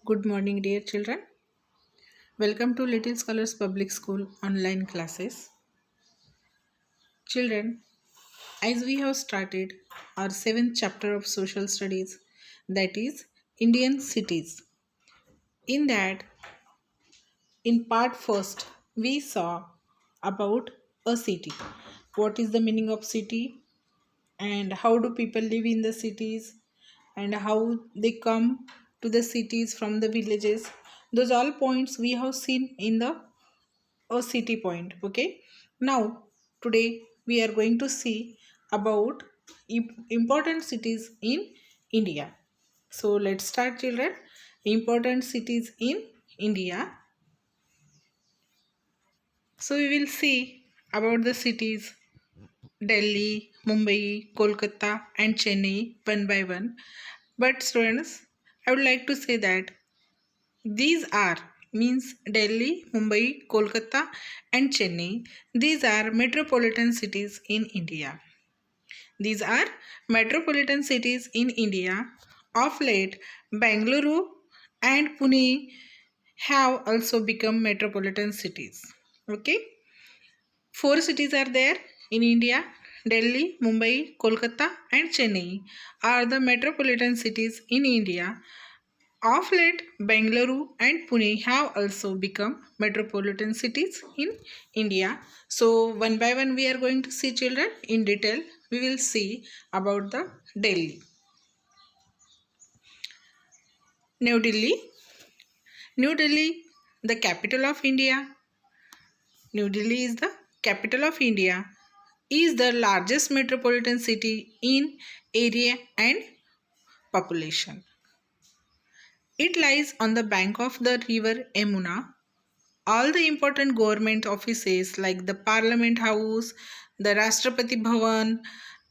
Good morning, dear children. Welcome to Little Scholars Public School online classes. Children, as we have started our seventh chapter of social studies, that is Indian cities. In that, in part first, we saw about a city. What is the meaning of city? And how do people live in the cities? And how they come to the cities from the villages? Those all points we have seen in the a city point. Okay, now today we are going to see about important cities in India. So let's start, children. Important cities in India. So we will see about the cities Delhi, Mumbai, Kolkata and Chennai one by one. But students, I would like to say that these are means Delhi, Mumbai, Kolkata, and Chennai. These are metropolitan cities in India. These are metropolitan cities in India. Of late, Bangalore and Pune have also become metropolitan cities. Okay, four cities are there in India. Delhi, Mumbai, Kolkata, and Chennai are the metropolitan cities in India. Of late, Bengaluru and Pune have also become metropolitan cities in India. So, one by one, we are going to see, children, in detail. We will see about the Delhi. New Delhi. New Delhi, the capital of India. New Delhi is the capital of India, is the largest metropolitan city in area and population. It lies on the bank of the river Yamuna. All the important government offices like the Parliament House, the Rashtrapati Bhavan,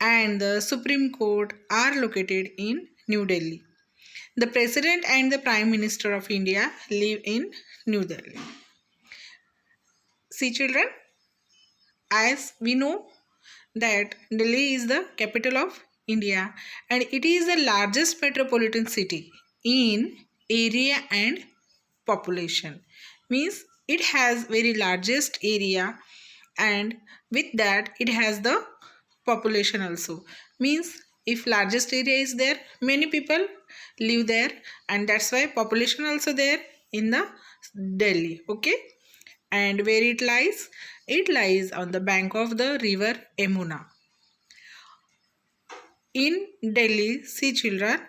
and the Supreme Court are located in New Delhi. The President and the Prime Minister of India live in New Delhi. See, children, as we know that Delhi is the capital of India and it is the largest metropolitan city in area and population. Means it has very largest area and with that it has the population also. Means if largest area is there, many people live there and that's why population also there in the Delhi. Okay, and where it lies? It lies on the bank of the river Yamuna. In Delhi, see, children,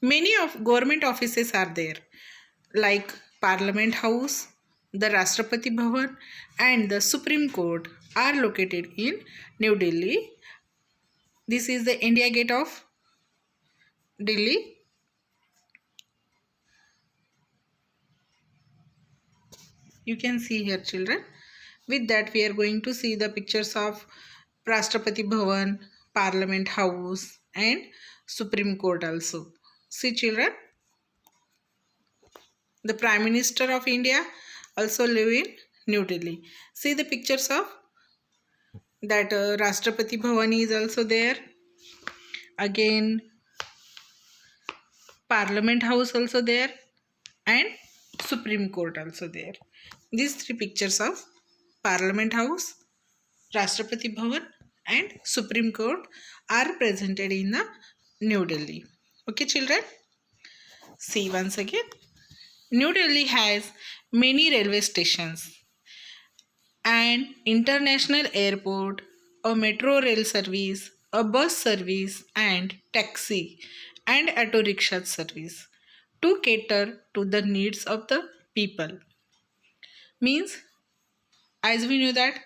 many of government offices are there like Parliament House, the Rashtrapati Bhavan and the Supreme Court are located in New Delhi. This is the India Gate of Delhi. You can see here, children. With that, we are going to see the pictures of Rashtrapati Bhavan, Parliament House and Supreme Court also. See, children, the Prime Minister of India also live in New Delhi. See the pictures of that Rashtrapati Bhavan is also there. Again, Parliament House also there and Supreme Court also there. These three pictures of Parliament House, Rashtrapati Bhavan and Supreme Court are presented in the New Delhi. Okay, children? See once again. New Delhi has many railway stations, an international airport, a metro rail service, a bus service, and taxi and auto rickshaw service to cater to the needs of the people. Means, as we know that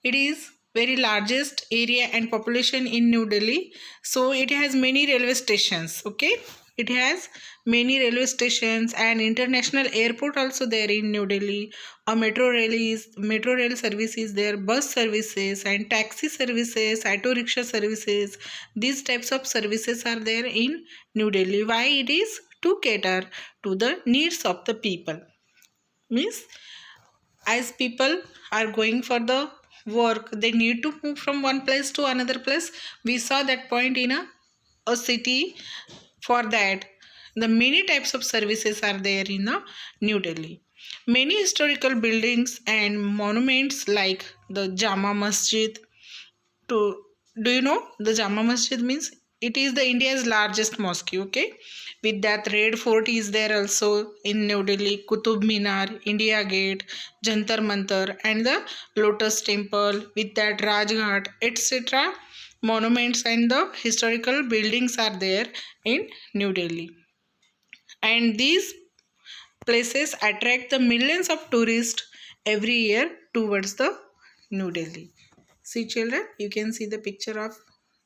it is very largest area and population in New Delhi, so it has many railway stations. Okay, it has many railway stations and international airport also there in New Delhi. A metro rail service is there, bus services and taxi services, auto rickshaw services. These types of services are there in New Delhi. Why? It is to cater to the needs of the people. Means, as people are going for the work, they need to move from one place to another place. We saw that point in a city. For that, The many types of services are there in the New Delhi. Many historical buildings and monuments like the Jama Masjid. To do you know the Jama Masjid means? It is the India's largest mosque. Okay, with that Red Fort is there also in New Delhi. Qutub Minar, India Gate, Jantar Mantar, and the Lotus Temple. With that Rajghat, etc. Monuments and the historical buildings are there in New Delhi, and these places attract the millions of tourists every year towards the New Delhi. See children, you can see the picture of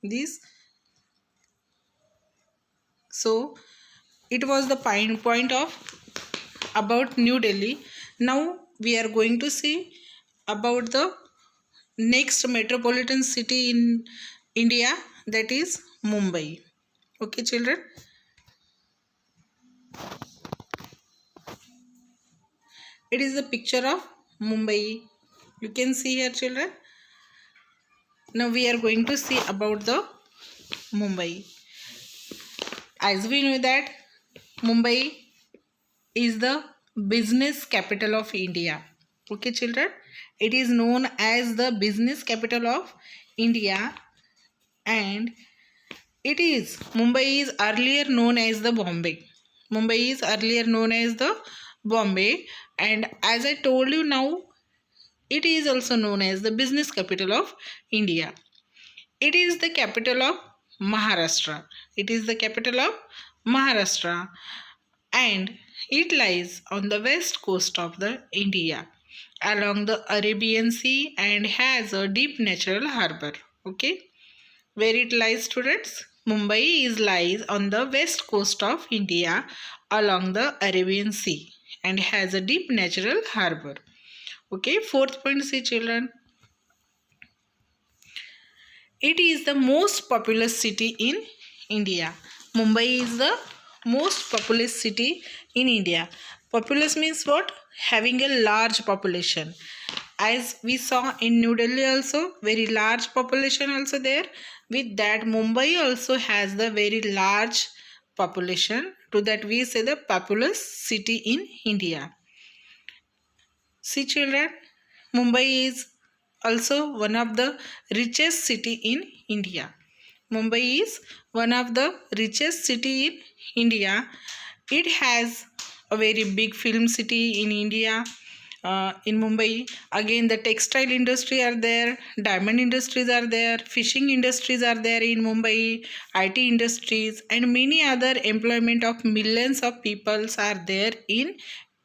this. So it was the point of about New Delhi. Now we are going to see about the next metropolitan city in India, that is Mumbai. Okay children. It is the picture of Mumbai. You can see here children. Now we are going to see about the Mumbai. As we know that Mumbai is the business capital of India. Okay children, it is known as the business capital of India, and it is Mumbai is earlier known as the Bombay. Mumbai is earlier known as the Bombay, and as I told you now, it is also known as the business capital of India. It is the capital of Maharashtra. It is the capital of Maharashtra, and it lies on the west coast of the India along the Arabian Sea and has a deep natural harbor. Okay, where it lies students? Mumbai is lies on the west coast of India along the Arabian Sea and has a deep natural harbor. Okay, fourth point, see children. It is the most populous city in India. Mumbai is the most populous city in India. Populous means what? Having a large population. As we saw in New Delhi also, very large population also there. With that, Mumbai also has the very large population. To that we say the populous city in India. See children, Mumbai is also one of the richest city in India. Mumbai is one of the richest city in India. It has a very big film city in India. In Mumbai, again the textile industry are there, diamond industries are there, fishing industries are there in Mumbai, IT industries, and many other employment of millions of peoples are there in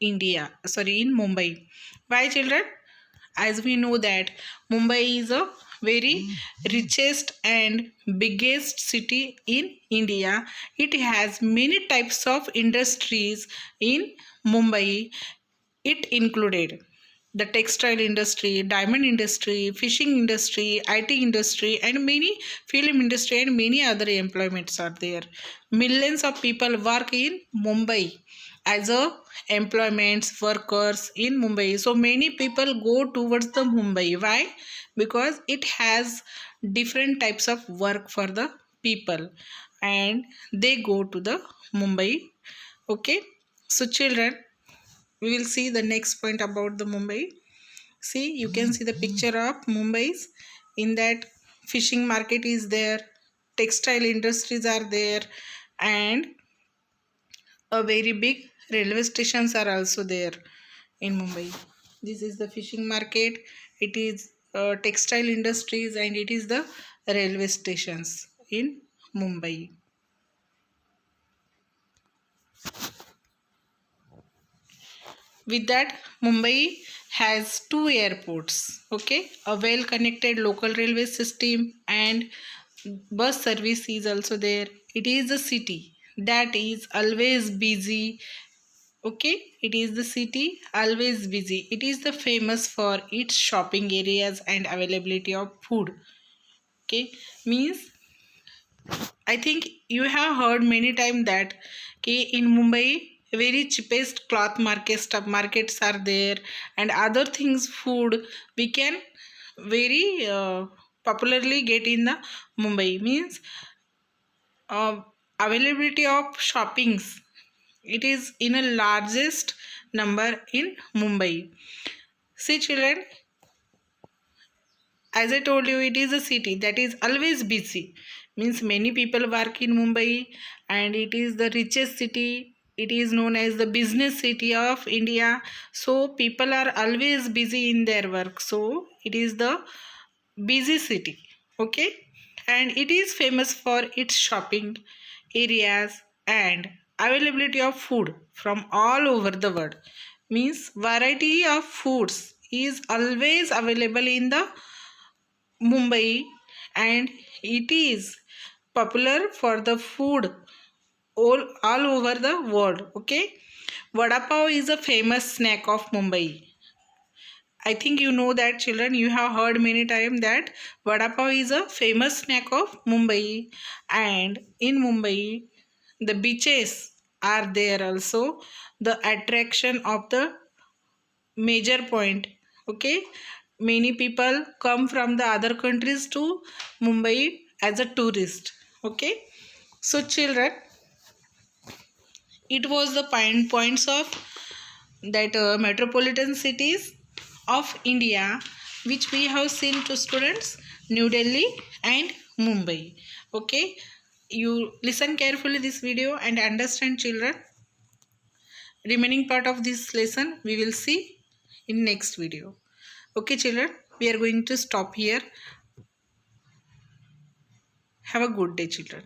in Mumbai. Why children? As we know that Mumbai is a very richest and biggest city in India. It has many types of industries in Mumbai. It included the textile industry, diamond industry, fishing industry, IT industry, and many film industry and many other employments are there. Millions of people work in Mumbai as a employments workers in Mumbai. So many people go towards the Mumbai. Why? Because it has different types of work for the people, and they go to the Mumbai. Okay. So children, we will see the next point about the Mumbai. See, you can see the picture of Mumbai's. In that, fishing market is there, textile industries are there, and a very big railway stations are also there in Mumbai. This is the fishing market, it is textile industries, and it is the railway stations in Mumbai. With that, Mumbai has two airports, okay, a well connected local railway system, and bus service is also there. It is a city that is always busy. Okay, it is the city always busy. It is the famous for its shopping areas and availability of food. Okay, means I think you have heard many times that in Mumbai very cheapest cloth markets are there, and other things food we can very popularly get in the Mumbai. Means uh, availability of shoppings It is in a largest number in Mumbai. See children, as I told you, it is a city that is always busy. Means many people work in Mumbai, and it is the richest city. It is known as the business city of India. So people are always busy in their work. So it is the busy city. Okay, and it is famous for its shopping areas and availability of food from all over the world. Means variety of foods is always available in the Mumbai, and it is popular for the food all over the world. Okay, vada pav is a famous snack of Mumbai. I think you know that children, you have heard many times that vada pav is a famous snack of Mumbai, and in Mumbai the beaches are there also, the attraction of the major point. Okay, many people come from the other countries to Mumbai as a tourist. Okay, so children, it was the points of that metropolitan cities of India which we have seen to students, New Delhi and Mumbai. Okay, you listen carefully this video and understand children. Remaining part of this lesson we will see in next video. Okay children, we are going to stop here. Have a good day children.